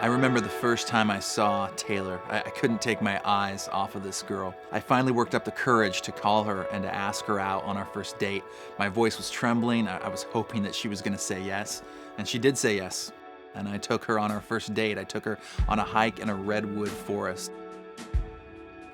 I remember the first time I saw Taylor. I couldn't take my eyes off of this girl. I finally worked up the courage to call her and to ask her out on our first date. My voice was trembling. I was hoping that she was gonna say yes, and she did say yes. And I took her on our first date. I took her on a hike in a redwood forest.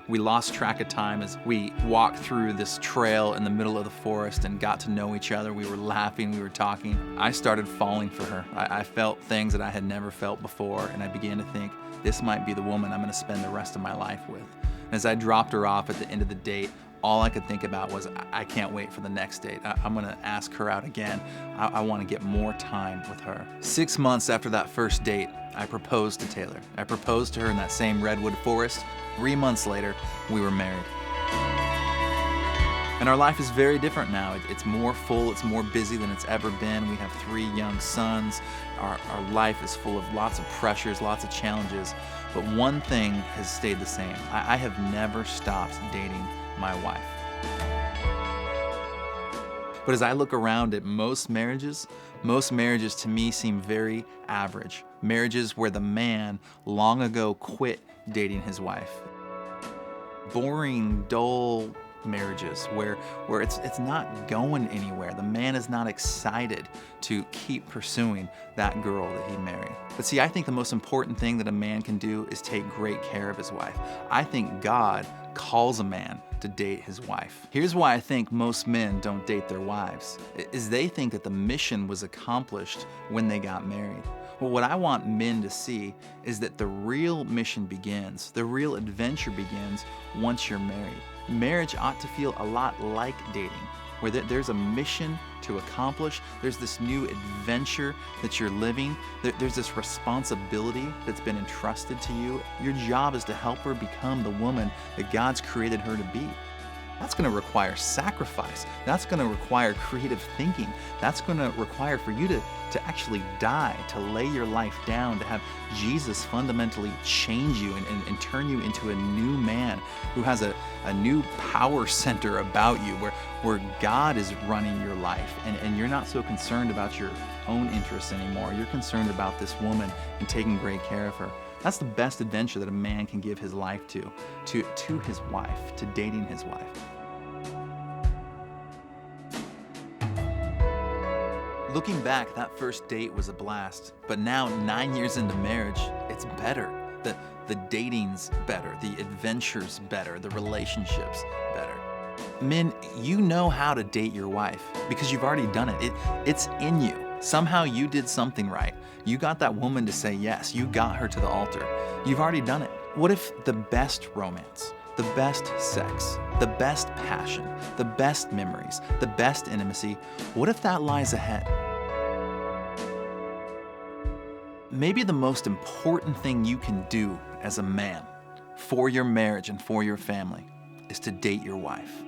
We lost track of time as we walked through this trail in the middle of the forest and got to know each other. We were laughing, we were talking. I started falling for her. I felt things that I had never felt before, and I began to think, this might be the woman I'm gonna spend the rest of my life with. And as I dropped her off at the end of the date, all I could think about was, I can't wait for the next date. I'm gonna ask her out again. I wanna get more time with her. 6 months after that first date, I proposed to Taylor. I proposed to her in that same redwood forest. 3 months later, we were married. And our life is very different now. It's more full, it's more busy than it's ever been. We have 3 young sons. Our life is full of lots of pressures, lots of challenges. But one thing has stayed the same. I have never stopped dating my wife. But as I look around at most marriages to me seem very average. Marriages where the man long ago quit dating his wife. Boring, dull marriages where it's not going anywhere. The man is not excited to keep pursuing that girl that he married. But see, I think the most important thing that a man can do is take great care of his wife. I think God calls a man to date his wife. Here's why I think most men don't date their wives, is they think that the mission was accomplished when they got married. Well, what I want men to see is that the real mission begins, the real adventure begins once you're married. Marriage ought to feel a lot like dating, where there's a mission to accomplish, there's this new adventure that you're living, there's this responsibility that's been entrusted to you. Your job is to help her become the woman that God's created her to be. That's gonna require sacrifice. That's gonna require creative thinking. That's gonna require for you to actually die, to lay your life down, to have Jesus fundamentally change you and turn you into a new man who has a new power center about you, where God is running your life, and you're not so concerned about your own interests anymore. You're concerned about this woman and taking great care of her. That's the best adventure that a man can give his life to his wife, to dating his wife. Looking back, that first date was a blast, but now 9 years into marriage, it's better. The dating's better, the adventure's better, the relationship's better. Men, you know how to date your wife because you've already done it. It's in you. Somehow you did something right. You got that woman to say yes. You got her to the altar. You've already done it. What if the best romance, the best sex, the best passion, the best memories, the best intimacy, what if that lies ahead? Maybe the most important thing you can do as a man for your marriage and for your family is to date your wife.